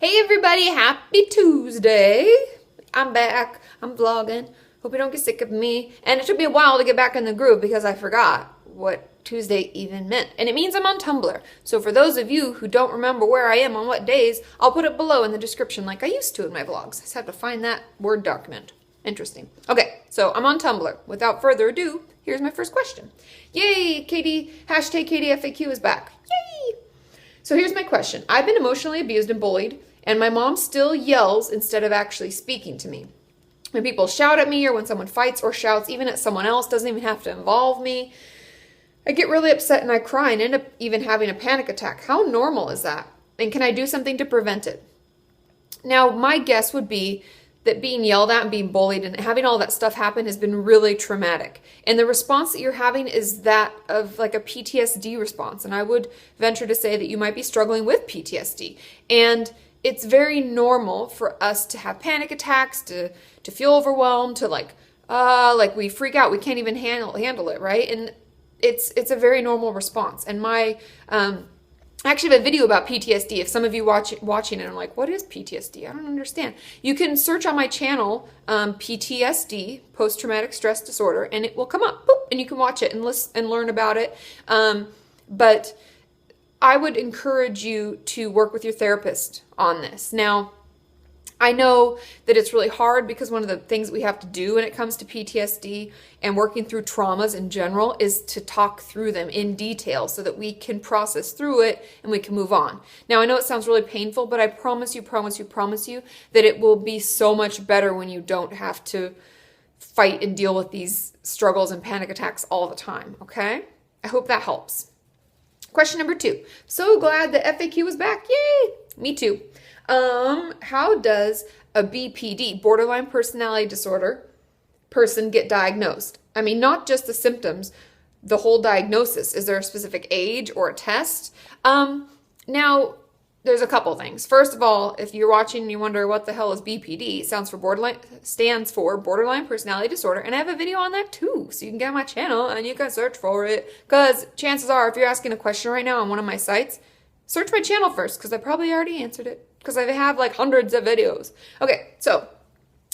Hey everybody, happy Tuesday. I'm back. I'm vlogging. Hope you don't get sick of me. And it took me a while to get back in the groove because I forgot what Tuesday even meant. And it means I'm on Tumblr. So for those of you who don't remember where I am on what days, I'll put it below in the description like I used to in my vlogs. I just have to find that Word document. Interesting. Okay, so I'm on Tumblr. Without further ado, here's my first question. Yay, Katie, hashtag KatieFAQ is back. Yay! So here's my question. I've been emotionally abused and bullied, and my mom still yells instead of actually speaking to me. When people shout at me or when someone fights or shouts even at someone else, doesn't even have to involve me, I get really upset and I cry and end up even having a panic attack. How normal is that? And can I do something to prevent it? Now, my guess would be that being yelled at and being bullied and having all that stuff happen has been really traumatic. And the response that you're having is that of like a PTSD response. And I would venture to say that you might be struggling with PTSD. And it's very normal for us to have panic attacks, to feel overwhelmed, to like we freak out, we can't even handle it, right? And it's a very normal response. And my I actually have a video about PTSD. If some of you watching it, I'm like, what is PTSD? I don't understand. You can search on my channel, PTSD, post-traumatic stress disorder, and it will come up, boop, and you can watch it and listen and learn about it. But I would encourage you to work with your therapist on this. Now, I know that it's really hard because one of the things we have to do when it comes to PTSD and working through traumas in general is to talk through them in detail so that we can process through it and we can move on. Now, I know it sounds really painful, but I promise you that it will be so much better when you don't have to fight and deal with these struggles and panic attacks all the time, okay? I hope that helps. Question number 2. So glad the FAQ is back. Yay! Me too. How does a BPD, borderline personality disorder, person get diagnosed? I mean, not just the symptoms, the whole diagnosis. Is there a specific age or a test? Now, there's a couple things. First of all, if you're watching and you wonder what the hell is BPD, it stands for borderline personality disorder, and I have a video on that too, so you can get on my channel and you can search for it, because chances are, if you're asking a question right now on one of my sites, search my channel first, because I probably already answered it, because I have like hundreds of videos. Okay, so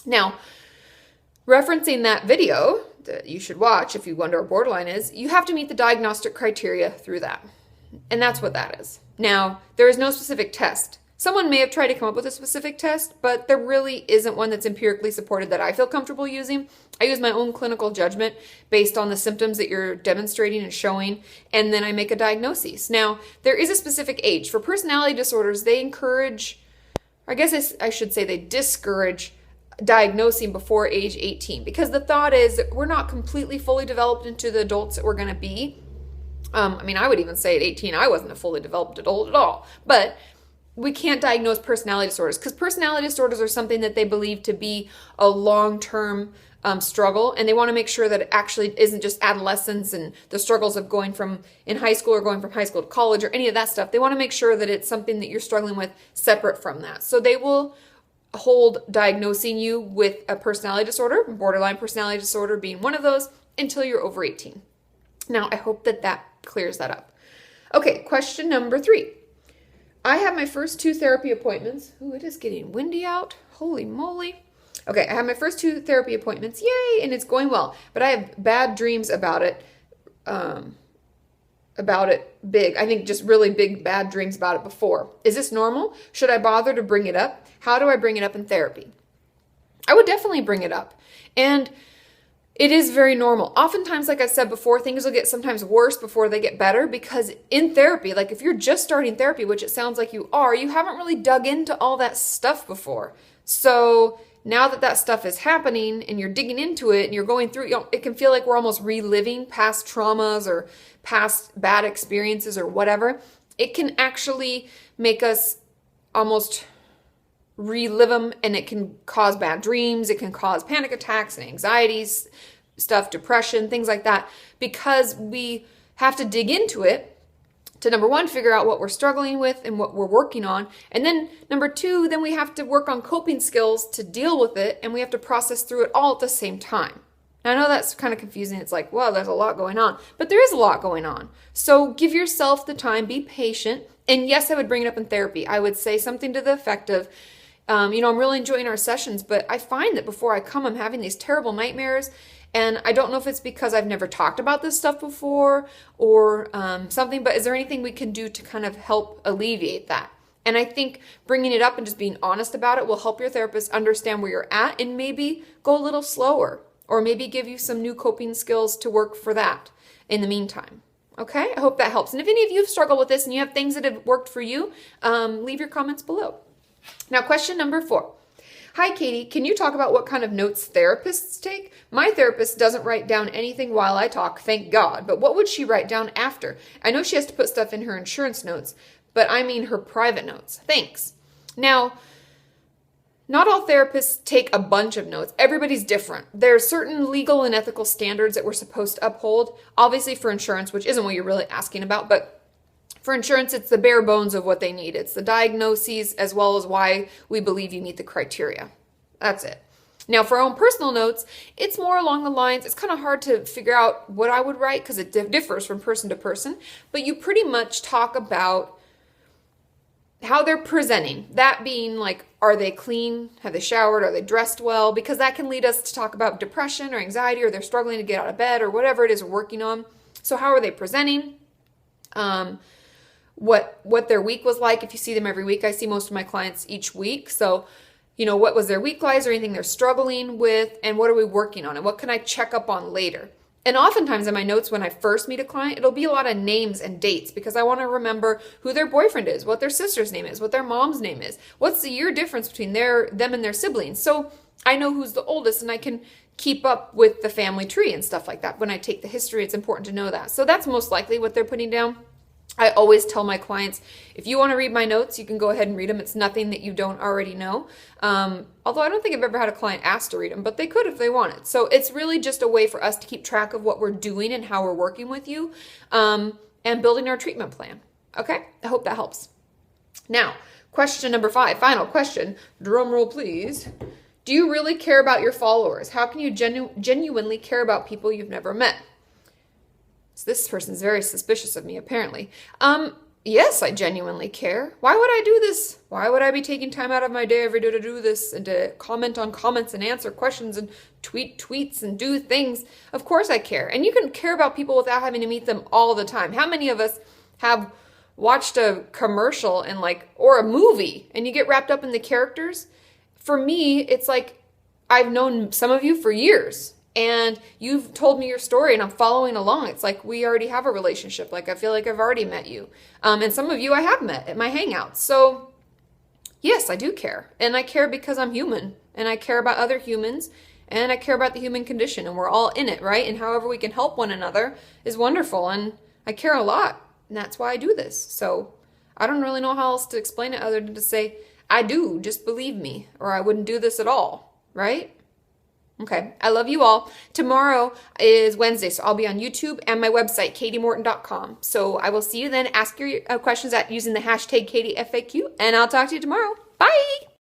now, referencing that video that you should watch if you wonder what borderline is, you have to meet the diagnostic criteria through that. And that's what that is. Now, there is no specific test. Someone may have tried to come up with a specific test, but there really isn't one that's empirically supported that I feel comfortable using. I use my own clinical judgment based on the symptoms that you're demonstrating and showing, and then I make a diagnosis. Now, there is a specific age. For personality disorders, they encourage, I guess I should say they discourage diagnosing before age 18, because the thought is that we're not completely fully developed into the adults that we're going to be. I mean, I would even say at 18, I wasn't a fully developed adult at all, but we can't diagnose personality disorders because personality disorders are something that they believe to be a long-term struggle, and they want to make sure that it actually isn't just adolescence and the struggles of going from in high school or going from high school to college or any of that stuff. They want to make sure that it's something that you're struggling with separate from that. So they will hold diagnosing you with a personality disorder, borderline personality disorder being one of those, until you're over 18. Now, I hope that clears that up. Okay, question number 3. I have my first 2 therapy appointments. Ooh, it is getting windy out. Holy moly. Okay, I have my first 2 therapy appointments. Yay, and it's going well. But I have bad dreams about it big. I think just really big bad dreams about it before. Is this normal? Should I bother to bring it up? How do I bring it up in therapy? I would definitely bring it up. And it is very normal. Oftentimes, like I said before, things will get sometimes worse before they get better, because in therapy, like if you're just starting therapy, which it sounds like you are, you haven't really dug into all that stuff before. So now that stuff is happening and you're digging into it and you're going through, it can feel like we're almost reliving past traumas or past bad experiences or whatever. It can actually make us almost relive them, and it can cause bad dreams. It can cause panic attacks and anxieties, stuff, depression, things like that, because we have to dig into it to, number 1, figure out what we're struggling with and what we're working on. And then number 2, then we have to work on coping skills to deal with it, and we have to process through it all at the same time. Now, I know that's kind of confusing. It's like, well, there's a lot going on, but there is a lot going on. So give yourself the time, be patient, And yes, I would bring it up in therapy. I would say something to the effect of, I'm really enjoying our sessions, but I find that before I come, I'm having these terrible nightmares. And I don't know if it's because I've never talked about this stuff before or something, but is there anything we can do to kind of help alleviate that? And I think bringing it up and just being honest about it will help your therapist understand where you're at and maybe go a little slower or maybe give you some new coping skills to work for that in the meantime. Okay, I hope that helps. And if any of you have struggled with this and you have things that have worked for you, leave your comments below. Now, question number 4. Hi, Katie. Can you talk about what kind of notes therapists take? My therapist doesn't write down anything while I talk, thank God. But what would she write down after? I know she has to put stuff in her insurance notes, but I mean her private notes. Thanks. Now, not all therapists take a bunch of notes. Everybody's different. There are certain legal and ethical standards that we're supposed to uphold. Obviously for insurance, which isn't what you're really asking about, but for insurance, it's the bare bones of what they need. It's the diagnoses as well as why we believe you meet the criteria. That's it. Now, for our own personal notes, it's more along the lines, it's kind of hard to figure out what I would write because it differs from person to person, but you pretty much talk about how they're presenting. That being like, are they clean? Have they showered? Are they dressed well? Because that can lead us to talk about depression or anxiety or they're struggling to get out of bed or whatever it is we're working on. So how are they presenting? What their week was like. If you see them every week, I see most of my clients each week. So, what was their week like, or anything they're struggling with, and what are we working on, and what can I check up on later? And oftentimes in my notes when I first meet a client, it'll be a lot of names and dates because I want to remember who their boyfriend is, what their sister's name is, what their mom's name is, what's the year difference between them and their siblings. So I know who's the oldest and I can keep up with the family tree and stuff like that. When I take the history, it's important to know that. So that's most likely what they're putting down. I always tell my clients, if you want to read my notes, you can go ahead and read them. It's nothing that you don't already know. Although I don't think I've ever had a client ask to read them, but they could if they wanted. So it's really just a way for us to keep track of what we're doing and how we're working with you and building our treatment plan. Okay, I hope that helps. Now, question number 5, final question. Drum roll, please. Do you really care about your followers? How can you genuinely care about people you've never met? So this person's very suspicious of me, apparently. Yes, I genuinely care. Why would I do this? Why would I be taking time out of my day every day to do this and to comment on comments and answer questions and tweet tweets and do things? Of course I care. And you can care about people without having to meet them all the time. How many of us have watched a commercial and or a movie and you get wrapped up in the characters? For me, it's like I've known some of you for years. And you've told me your story and I'm following along. It's like we already have a relationship. I feel like I've already met you. And some of you I have met at my hangouts. So yes, I do care. And I care because I'm human. And I care about other humans. And I care about the human condition. And we're all in it, right? And however we can help one another is wonderful. And I care a lot. And that's why I do this. So I don't really know how else to explain it other than to say, I do. Just believe me. Or I wouldn't do this at all. Right? Okay, I love you all. Tomorrow is Wednesday, so I'll be on YouTube and my website, katiemorton.com. So I will see you then. Ask your questions using the hashtag KatieFAQ, and I'll talk to you tomorrow. Bye!